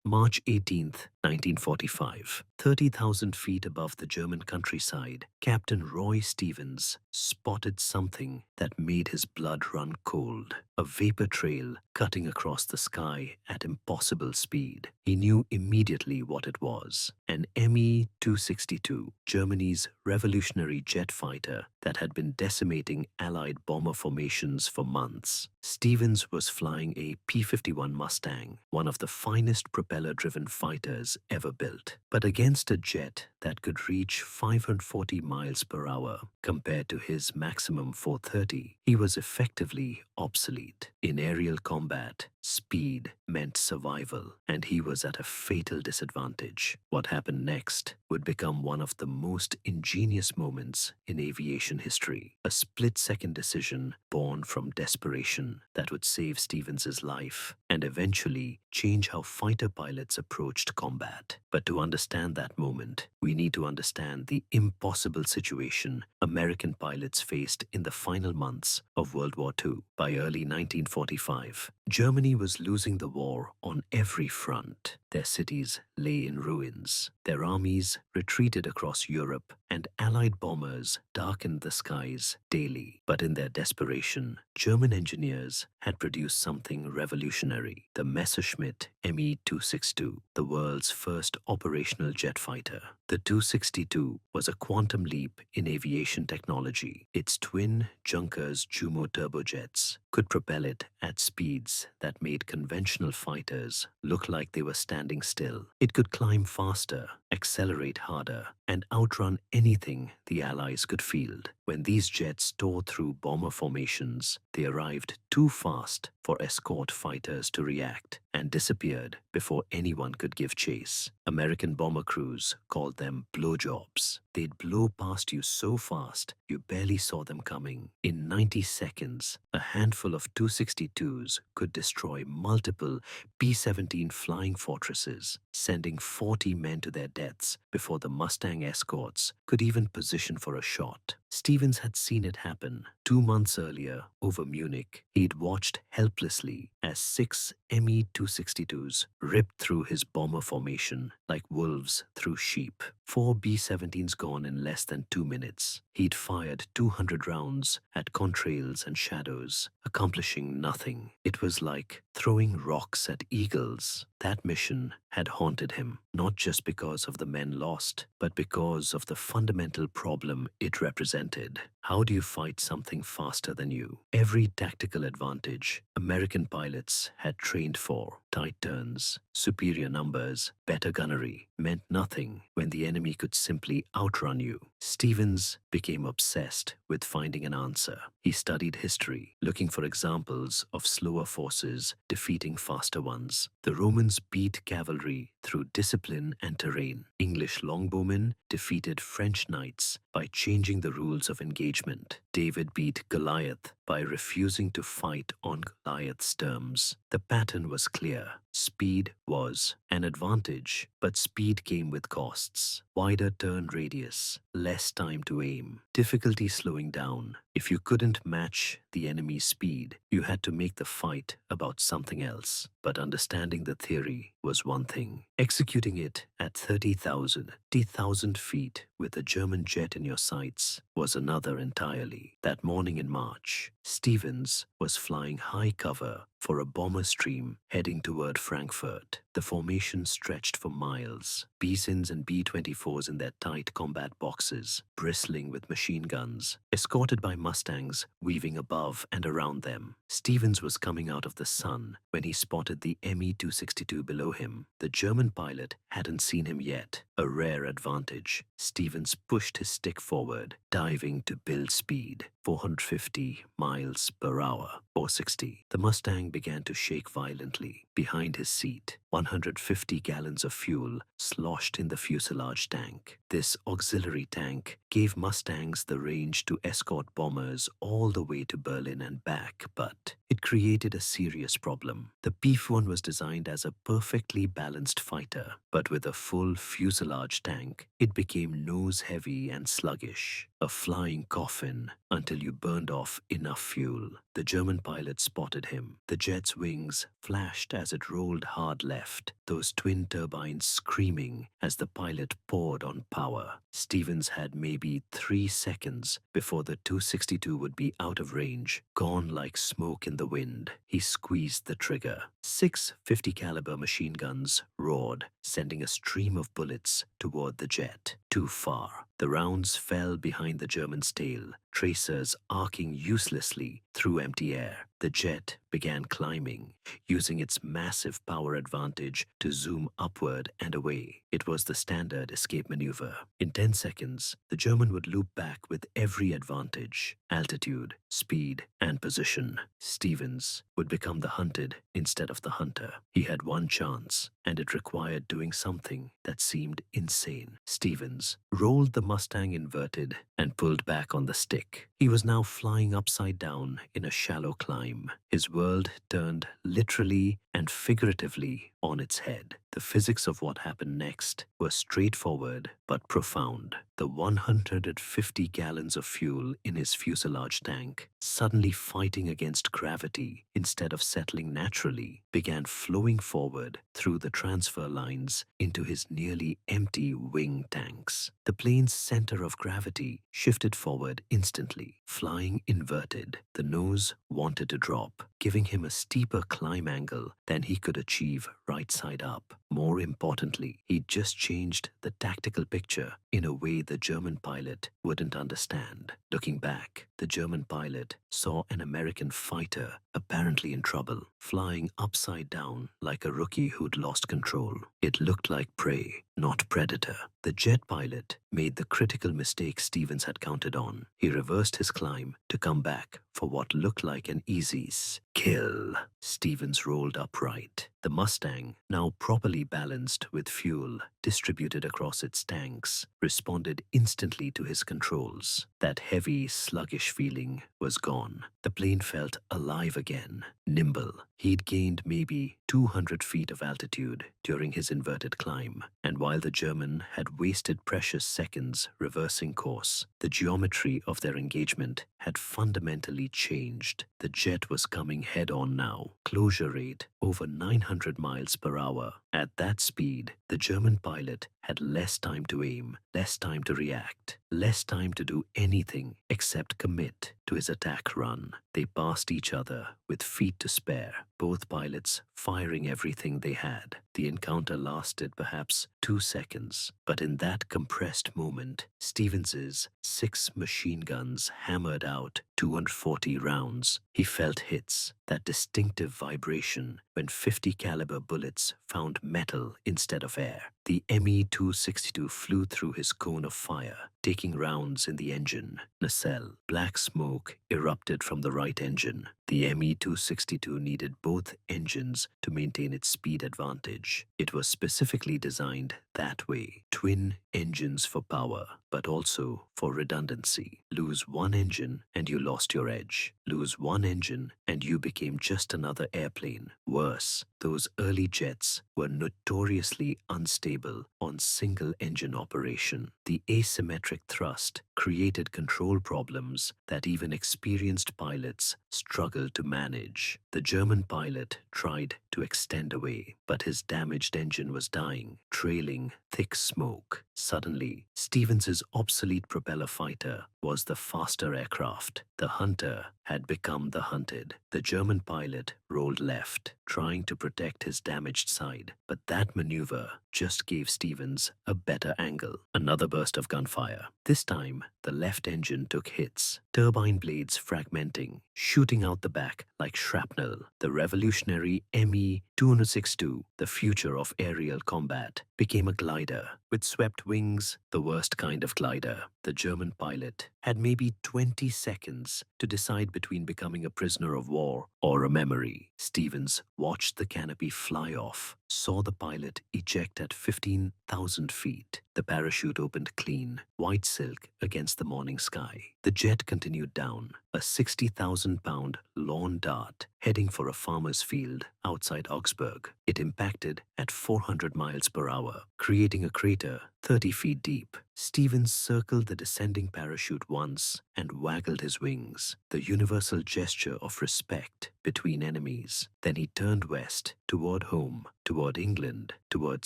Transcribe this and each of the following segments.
March 18, 1945. 30,000 feet above the German countryside, Captain Roy Stevens spotted something that made his blood run cold. A vapor trail cutting across the sky at impossible speed. He knew immediately what it was. An Me-262, Germany's revolutionary jet fighter that had been decimating Allied bomber formations for months. Stevens was flying a P-51 Mustang, one of the finest propeller-driven fighters ever built. But against a jet that could reach 540 miles per hour compared to his maximum 430, he was effectively obsolete. In aerial combat, speed meant survival, and he was at a fatal disadvantage. What happened next would become one of the most ingenious moments in aviation history. A split-second decision born from desperation that would save Stevens's life and eventually change how fighter pilots approached combat. But to understand that moment, we need to understand the impossible situation American pilots faced in the final months of World War II. By early 1945, Germany was losing the war on every front. Their cities lay in ruins. Their armies retreated across Europe, and Allied bombers darkened the skies daily. But in their desperation, German engineers had produced something revolutionary: the Messerschmitt Me-262, the world's first operational jet fighter. The 262 was a quantum leap in aviation technology. Its twin Junkers Jumo turbojets could propel it at speeds that made conventional fighters look like they were standing still. It could climb faster, accelerate harder, and outrun anything the Allies could field. When these jets tore through bomber formations, they arrived too fast for escort fighters to react and disappeared before anyone could give chase. American bomber crews called them blowjobs. They'd blow past you so fast you barely saw them coming. In 90 seconds, a handful of 262s could destroy multiple P-17 flying fortresses, sending 40 men to their deaths before the Mustang escorts could even position for a shot. Stevens had seen it happen 2 months earlier over Munich. He'd watched helplessly as 6 Me-262s ripped through his bomber formation like wolves through sheep. 4 B-17s gone in less than 2 minutes. He'd fired 200 rounds at contrails and shadows, accomplishing nothing. It was like throwing rocks at eagles. That mission had haunted him, not just because of the men lost, but because of the fundamental problem it represented. How do you fight something faster than you? Every tactical advantage American pilots had trained for, tight turns, superior numbers, better gunnery, meant nothing when the enemy could simply outrun you. Stevens became obsessed with finding an answer. He studied history, looking for examples of slower forces defeating faster ones. The Romans beat cavalry through discipline and terrain. English longbowmen defeated French knights by changing the rules of engagement. David beat Goliath by refusing to fight on Goliath's terms. The pattern was clear. Speed was an advantage, but speed came with costs. Wider turn radius, less time to aim, difficulty slowing down. If you couldn't match the enemy's speed, you had to make the fight about something else. But understanding the theory was one thing. Executing it at 30,000 feet with a German jet in your sights was another entirely. That morning in March, Stevens was flying high cover for a bomber stream heading toward Frankfurt. The formation stretched for miles, Bisons and B-24s in their tight combat boxes, bristling with machine guns, escorted by Mustangs weaving above and around them. Stevens was coming out of the sun when he spotted the Me-262 below him. The German pilot hadn't seen him yet, a rare advantage. Stevens pushed his stick forward, diving to build speed, 450 miles per hour, 460. The Mustang began to shake violently. Behind his seat, 150 gallons of fuel sloshed in the fuselage tank. This auxiliary tank gave Mustangs the range to escort bombers all the way to Berlin and back, but it created a serious problem. The P-51 was designed as a perfectly balanced fighter, but with a full fuselage tank, it became nose-heavy and sluggish, a flying coffin until you burned off enough fuel. The German pilot spotted him. The jet's wings flashed as it rolled hard left, those twin turbines screaming as the pilot poured on power. Stevens had maybe 3 seconds before the 262 would be out of range, gone like smoke in the wind. He squeezed the trigger. 6 50 caliber machine guns roared, sending a stream of bullets toward the jet. Too far. The rounds fell behind the German's tail, tracers arcing uselessly through empty air. The jet began climbing, using its massive power advantage to zoom upward and away. It was the standard escape maneuver. In 10 seconds, the German would loop back with every advantage: altitude, speed, and position. Stevens would become the hunted instead of the hunter. He had one chance, and it required doing something that seemed insane. Stevens rolled the Mustang inverted and pulled back on the stick. He was now flying upside down in a shallow climb. His world turned literally and figuratively on its head. The physics of what happened next were straightforward but profound. The 150 gallons of fuel in his fuselage tank, suddenly fighting against gravity instead of settling naturally, began flowing forward through the transfer lines into his nearly empty wing tanks. The plane's center of gravity shifted forward instantly, flying inverted. The nose wanted to drop, giving him a steeper climb angle than he could achieve right side up. More importantly, he'd just changed the tactical picture in a way the German pilot wouldn't understand. Looking back, the German pilot saw an American fighter, apparently in trouble, flying upside down like a rookie who'd lost control. It looked like prey, not predator. The jet pilot made the critical mistake Stevens had counted on. He reversed his climb to come back for what looked like an easy kill. Stevens rolled upright. The Mustang, now properly balanced with fuel distributed across its tanks, responded instantly to his controls. That heavy, sluggish feeling was gone. The plane felt alive again, nimble. He'd gained maybe 200 feet of altitude during his inverted climb, and while the German had wasted precious seconds reversing course, the geometry of their engagement had fundamentally changed. The jet was coming head-on now, closure rate over 900 miles per hour. At that speed, the German pilot had less time to aim, less time to react, less time to do anything except commit to his attack run. They passed each other with feet to spare, both pilots firing everything they had. The encounter lasted perhaps 2 seconds, but in that compressed moment, Stevens's 6 machine guns hammered out 240 rounds. He felt hits, that distinctive vibration when 50 caliber bullets found metal instead of air. The Me-262 flew through his cone of fire, taking rounds in the engine. Nacelle, black smoke erupted from the right engine. The Me-262 needed both engines to maintain its speed advantage. It was specifically designed that way. Twin engines for power, but also for redundancy. Lose one engine and you lost your edge. Lose one engine and you became just another airplane. Worse, those early jets were notoriously unstable on single-engine operation. The asymmetric thrust created control problems that even experienced pilots struggled to manage. The German pilot tried to extend away, but his damaged engine was dying, trailing thick smoke. Suddenly, Stevens's obsolete propeller fighter was the faster aircraft. The hunter had become the hunted. The German pilot rolled left, trying to protect his damaged side, but that maneuver just gave Stevens a better angle. Another burst of gunfire. This time, the left engine took hits, turbine blades fragmenting, shooting out the back like shrapnel. The revolutionary Me-262, the future of aerial combat, became a glider. With swept wings, the worst kind of glider. The German pilot had maybe 20 seconds to decide between becoming a prisoner of war or a memory. Stevens watched the canopy fly off, saw the pilot eject at 15,000 feet. The parachute opened clean, white silk against the morning sky. The jet continued down, a 60,000-pound lawn dart heading for a farmer's field outside Augsburg. It impacted at 400 miles per hour, creating a crater 30 feet deep. Stevens circled the descending parachute once and waggled his wings, the universal gesture of respect between enemies. Then he turned west, toward home, toward England, toward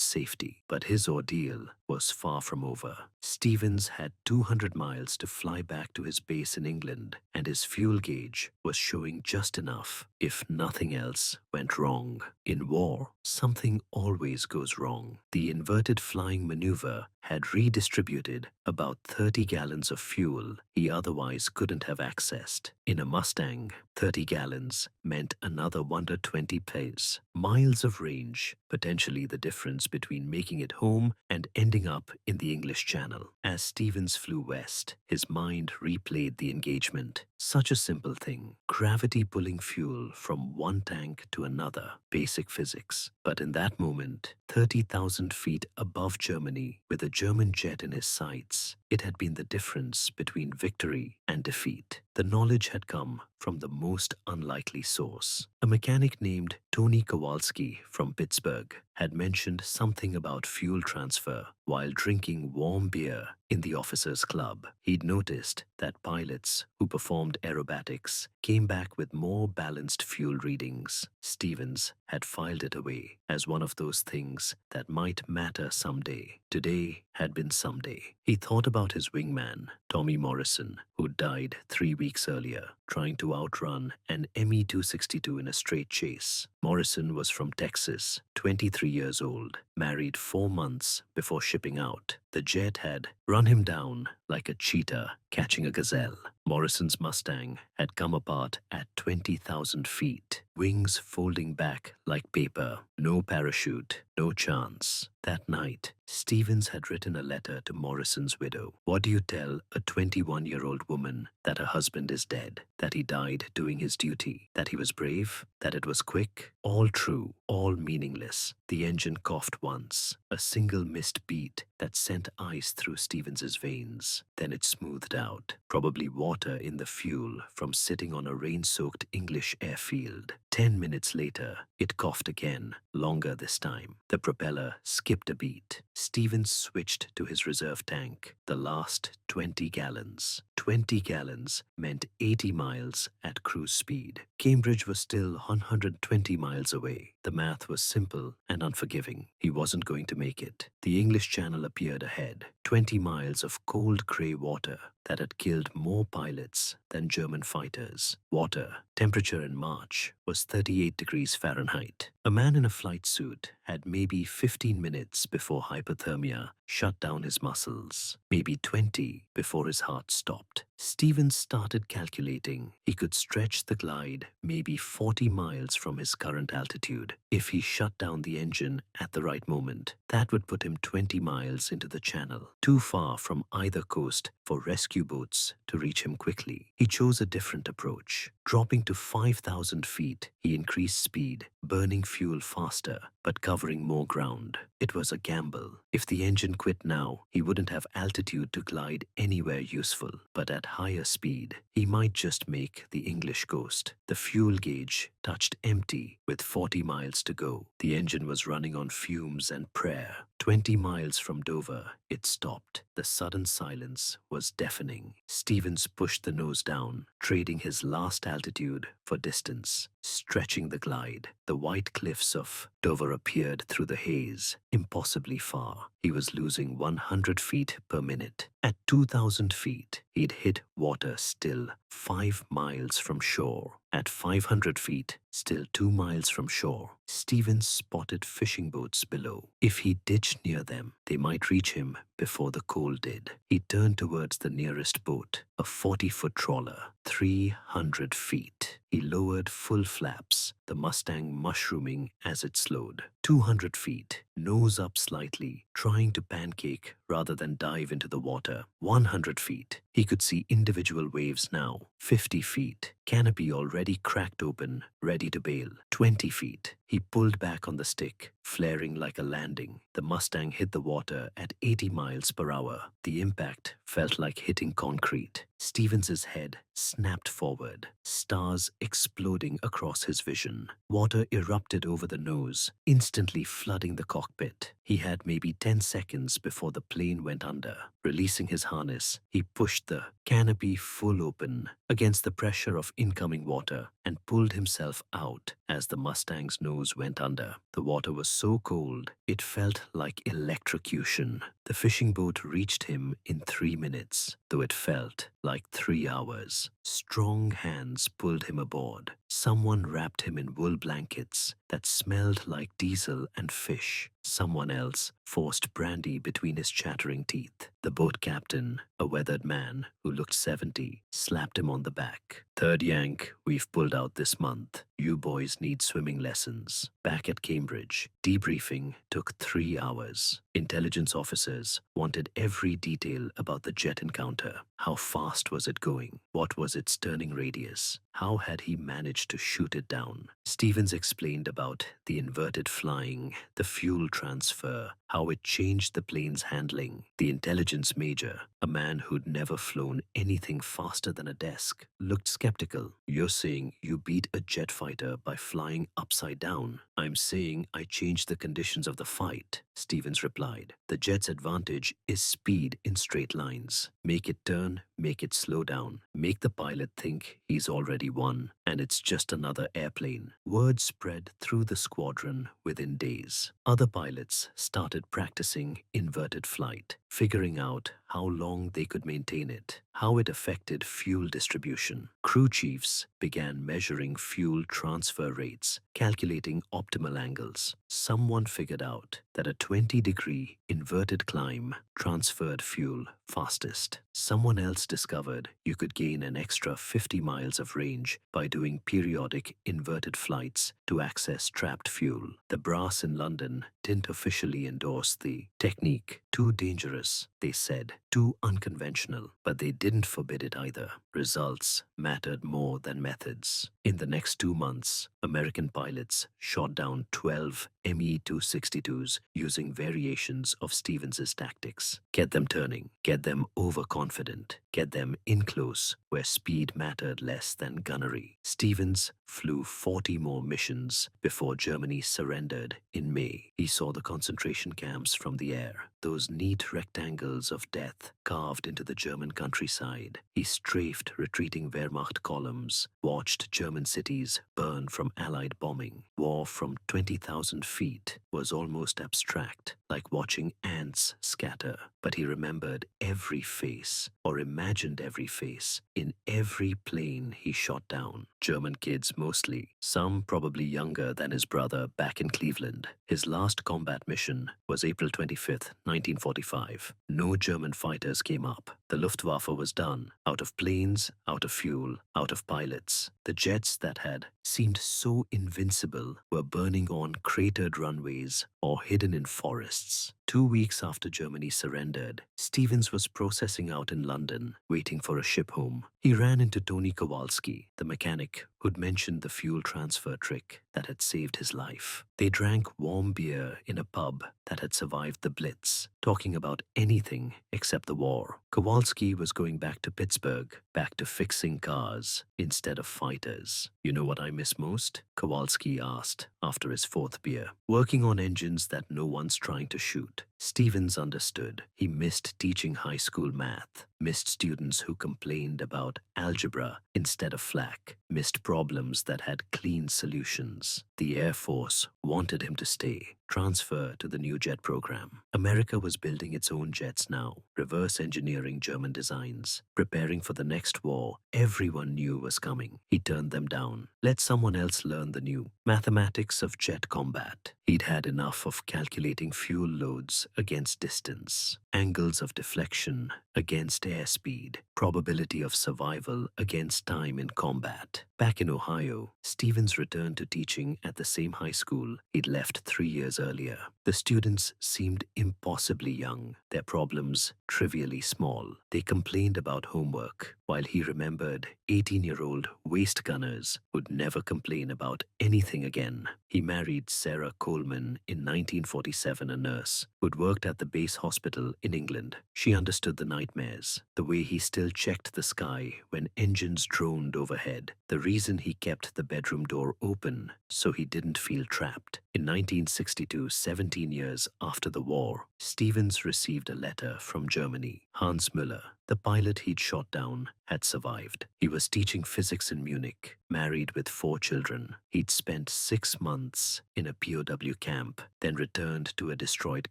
safety. But his ordeal was far from over. Stevens had 200 miles to fly back to his base in England, and his fuel gauge was showing just enough if nothing else went wrong. In war, something always goes wrong. The inverted flying maneuver had redistributed about 30 gallons of fuel he otherwise couldn't have accessed. In a Mustang, 30 gallons meant another 120 pace. Miles of range, potentially the difference between making it home and ending up in the English Channel. As Stevens flew west, his mind replayed the engagement. Such a simple thing. Gravity pulling fuel from one tank to another. Basic physics. But in that moment, 30,000 feet above Germany, with a German jet in his sights, it had been the difference between victory and defeat. The knowledge had come from the most unlikely source. A mechanic named Tony Kowalski from Pittsburgh had mentioned something about fuel transfer while drinking warm beer in the officers' club. He'd noticed that pilots who performed aerobatics came back with more balanced fuel readings. Stevens had filed it away as one of those things that might matter someday. Today had been someday. He thought about his wingman, Tommy Morrison, who died 3 weeks earlier, trying to outrun an Me-262 in a straight chase. Morrison was from Texas, 23 years old, married 4 months before shipping out. The jet had run him down like a cheetah catching a gazelle. Morrison's Mustang had come apart at 20,000 feet, wings folding back like paper. No parachute, no chance. That night, Stevens had written a letter to Morrison's widow. What do you tell a 21-year-old woman? That her husband is dead, that he died doing his duty, that he was brave, that it was quick? All true, all meaningless. The engine coughed once, a single missed beat that sent ice through Stevens's veins. Then it smoothed out, probably water in the fuel from sitting on a rain-soaked English airfield. 10 minutes later, it coughed again, longer this time. The propeller skipped a beat. Stevens switched to his reserve tank, the last 20 gallons. 20 gallons meant 80 miles at cruise speed. Cambridge was still 120 miles away. The math was simple and unforgiving. He wasn't going to make it. The English Channel appeared ahead. 20 miles of cold grey water that had killed more pilots than German fighters. Water, temperature in March, was 38 degrees Fahrenheit. A man in a flight suit had maybe 15 minutes before hypothermia shut down his muscles, maybe 20 before his heart stopped. Stevens started calculating. He could stretch the glide maybe 40 miles from his current altitude. If he shut down the engine at the right moment, that would put him 20 miles into the channel, too far from either coast for rescue boats to reach him quickly. He chose a different approach. Dropping to 5,000 feet, he increased speed, burning fuel faster, but covering more ground. It was a gamble. If the engine quit now, he wouldn't have altitude to glide anywhere useful. But at higher speed, he might just make the English coast. The fuel gauge touched empty with 40 miles to go. The engine was running on fumes and prayer. 20 miles from Dover, it stopped. The sudden silence was deafening. Stevens pushed the nose down, trading his last altitude for distance. Stretching the glide, the white cliffs of Dover appeared through the haze, impossibly far. He was losing 100 feet per minute. At 2,000 feet, he'd hit water still 5 miles from shore. At 500 feet, still 2 miles from shore, Stevens spotted fishing boats below. If he ditched near them, they might reach him before the cold did. He turned towards the nearest boat, a 40-foot trawler, 300 feet. He lowered full flaps, the Mustang mushrooming as it slowed. 200 feet. nose up slightly, trying to pancake rather than dive into the water. 100 feet. He could see individual waves now. 50 feet. Canopy already cracked open, ready to bail. 20 feet. He pulled back on the stick, flaring like a landing. The Mustang hit the water at 80 miles per hour. The impact felt like hitting concrete. Stevens's head snapped forward, stars exploding across his vision. Water erupted over the nose, instantly flooding the cockpit. He had maybe 10 seconds before the plane went under. Releasing his harness, he pushed the canopy full open against the pressure of incoming water and pulled himself out as the Mustang's nose went under. The water was so cold, it felt like electrocution. The fishing boat reached him in 3 minutes, though it felt like 3 hours. Strong hands pulled him aboard. Someone wrapped him in wool blankets that smelled like diesel and fish. Someone else forced brandy between his chattering teeth. The boat captain, a weathered man who looked 70, slapped him on the back. "Third yank we've pulled out this month. You boys need swimming lessons." Back at Cambridge, debriefing took 3 hours. Intelligence officers wanted every detail about the jet encounter. How fast was it going? What was its turning radius? How had he managed to shoot it down? Stevens explained about the inverted flying, the fuel transfer, how it changed the plane's handling. The intelligence major, a man who'd never flown anything faster than a desk, looked skeptical. "You're saying you beat a jet fighter by flying upside down?" "I'm saying I changed the conditions of the fight," Stevens replied. "The jet's advantage is speed in straight lines. Make it turn, make it slow down, make the pilot think he's already won, and it's just another airplane." Word spread through the squadron within days. Other pilots started practicing inverted flight, figuring out how long they could maintain it, how it affected fuel distribution. Crew chiefs began measuring fuel transfer rates, calculating optimal angles. Someone figured out that a 20-degree inverted climb transferred fuel fastest. Someone else discovered you could gain an extra 50 miles of range by doing periodic inverted flights to access trapped fuel. The brass in London didn't officially endorse the technique. Too dangerous, they said, too unconventional, but they didn't forbid it either. Results mattered more than methods. In the next 2 months, American pilots shot down 12 Me-262s using variations of Stevens's tactics. Get them turning, get them overconfident, get them in close where speed mattered less than gunnery. Stevens flew 40 more missions before Germany surrendered in May. He saw the concentration camps from the air, those neat rectangles of death carved into the German countryside. He strafed retreating Wehrmacht columns, watched German cities burn from Allied bombing. War from 20,000 feet was almost abstract, like watching ants scatter. But he remembered every face, or imagined every face, in every plane he shot down. German kids mostly, some probably younger than his brother back in Cleveland. His last combat mission was April 25th, 1945. No German fighters came up. The Luftwaffe was done. Out of planes, out of fuel, out of pilots. The jets that had seemed so invincible were burning on cratered runways or hidden in forests. 2 weeks after Germany surrendered, Stevens was processing out in London, waiting for a ship home. He ran into Tony Kowalski, the mechanic who'd mentioned the fuel transfer trick that had saved his life. They drank warm beer in a pub that had survived the Blitz, talking about anything except the war. Kowalski was going back to Pittsburgh, back to fixing cars instead of fighters. "You know what I miss most?" Kowalski asked after his 4th beer. "Working on engines that no one's trying to shoot." Stevens understood. He missed teaching high school math, missed students who complained about algebra instead of flak, missed problems that had clean solutions. The Air Force wanted him to stay, transfer to the new jet program. America was building its own jets now, reverse engineering German designs, preparing for the next war everyone knew was coming. He turned them down. Let someone else learn the new mathematics of jet combat. He'd had enough of calculating fuel loads mass against distance, angles of deflection against airspeed, probability of survival against time in combat. Back in Ohio, Stevens returned to teaching at the same high school he'd left 3 years earlier. The students seemed impossibly young, their problems trivially small. They complained about homework, while he remembered 18-year-old waist gunners who'd never complain about anything again. He married Sarah Coleman in 1947, a nurse who'd worked at the base hospital in England. She understood the nightmares, the way he still checked the sky when engines droned overhead, the reason he kept the bedroom door open so he didn't feel trapped. In 1962, 17 years after the war, Stevens received a letter from Germany. Hans Müller, the pilot he'd shot down, had survived. He was teaching physics in Munich, married with 4 children. He'd spent 6 months in a POW camp, then returned to a destroyed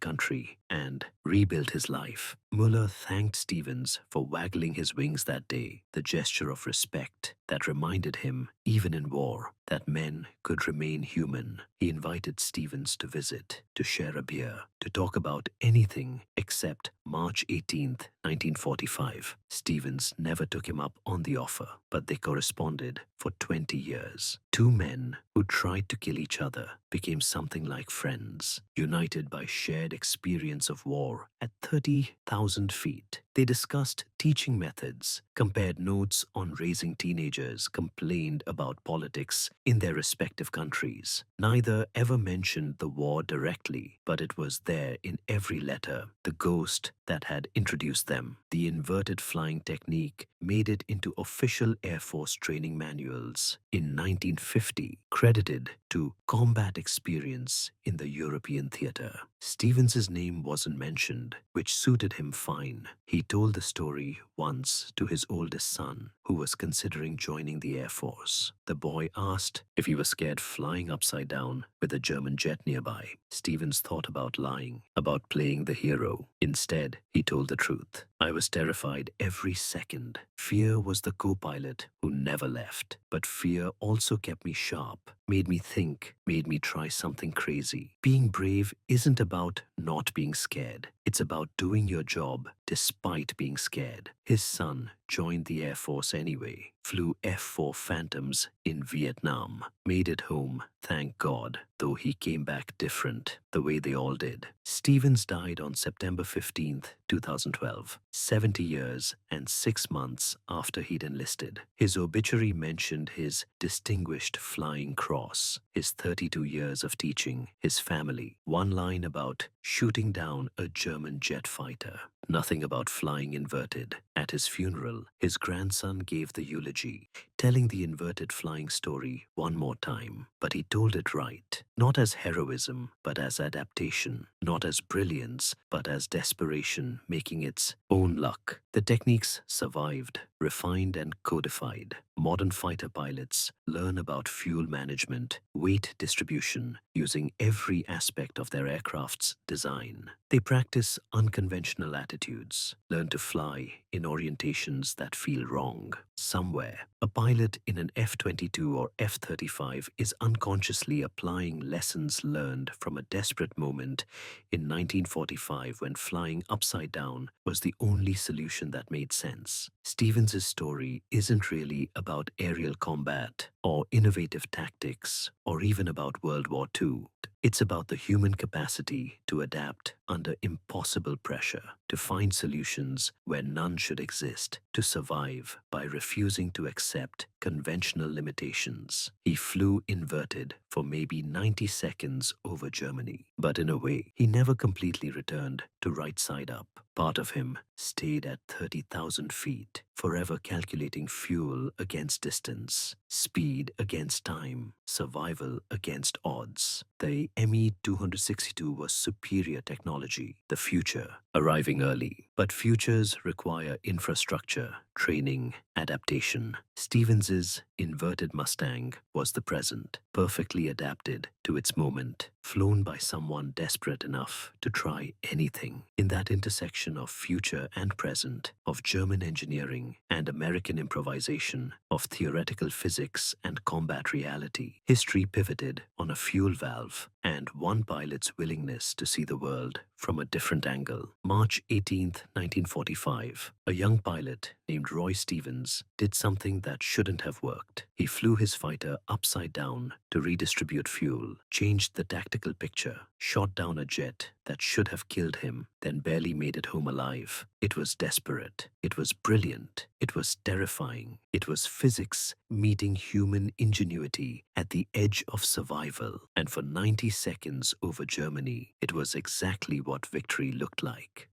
country and rebuilt his life. Müller thanked Stevens for waggling his wings that day, the gesture of respect that reminded him, even in war, that men could remain human. He invited Stevens to visit, to share a beer, to talk about anything except March 18th, 1945. Stevens never took him up on the offer, but they corresponded for 20 years. 2 men who tried to kill each other became something like friends, united by shared experience of war at 30,000 feet. They discussed teaching methods, compared notes on raising teenagers, complained about politics in their respective countries. Neither ever mentioned the war directly, but it was there in every letter, the ghost that had introduced them. The inverted flying technique made it into official Air Force training manuals in 1950, credited to combat experience in the European theater. Stevens's name wasn't mentioned, which suited him fine. He told the story once to his oldest son, who was considering joining the Air Force. The boy asked if he was scared flying upside down with a German jet nearby. Stevens thought about lying, about playing the hero. Instead, he told the truth. I was terrified every second. Fear was the co-pilot who never left. But fear also kept me sharp, made me think, made me try something crazy. Being brave isn't about not being scared. It's about doing your job despite being scared. His son joined the Air Force anyway, flew F-4 Phantoms in Vietnam, made it home, thank God, though he came back different, the way they all did. Stevens died on September 15th, 2012, 70 years and 6 months after he'd enlisted. His obituary mentioned his distinguished flying cross, his 32 years of teaching, his family, one line about shooting down a German jet fighter. Nothing about flying inverted. At his funeral, his grandson gave the eulogy, telling the inverted flying story one more time. But he told it right, not as heroism, but as adaptation, not as brilliance, but as desperation making its own luck. The techniques survived, refined and codified. Modern fighter pilots learn about fuel management, weight distribution, using every aspect of their aircraft's design. They practice unconventional attitudes, learn to fly in orientations that feel wrong. Somewhere, a pilot in an F-22 or F-35 is unconsciously applying lessons learned from a desperate moment in 1945 when flying upside down was the only solution that made sense. Stevens's story isn't really about aerial combat or innovative tactics or even about World War II. It's about the human capacity to adapt under impossible pressure, to find solutions where none should exist, to survive by refusing to accept conventional limitations. He flew inverted for maybe 90 seconds over Germany, but in a way, he never completely returned to right side up. Part of him stayed at 30,000 feet, forever calculating fuel against distance, speed against time, survival against odds. The Me-262 was superior technology, the future, arriving early. But futures require infrastructure, training, adaptation. Stevens's inverted Mustang was the present, perfectly adapted to its moment, flown by someone desperate enough to try anything. In that intersection of future and present, of German engineering and American improvisation, of theoretical physics and combat reality, history pivoted on a fuel valve and one pilot's willingness to see the world from a different angle. March 18th, 1945. A young pilot named Roy Stevens did something that shouldn't have worked. He flew his fighter upside down to redistribute fuel, changed the tactical picture, shot down a jet that should have killed him, then barely made it home alive. It was desperate. It was brilliant. It was terrifying. It was physics meeting human ingenuity at the edge of survival. And for 90 seconds over Germany, it was exactly what victory looked like.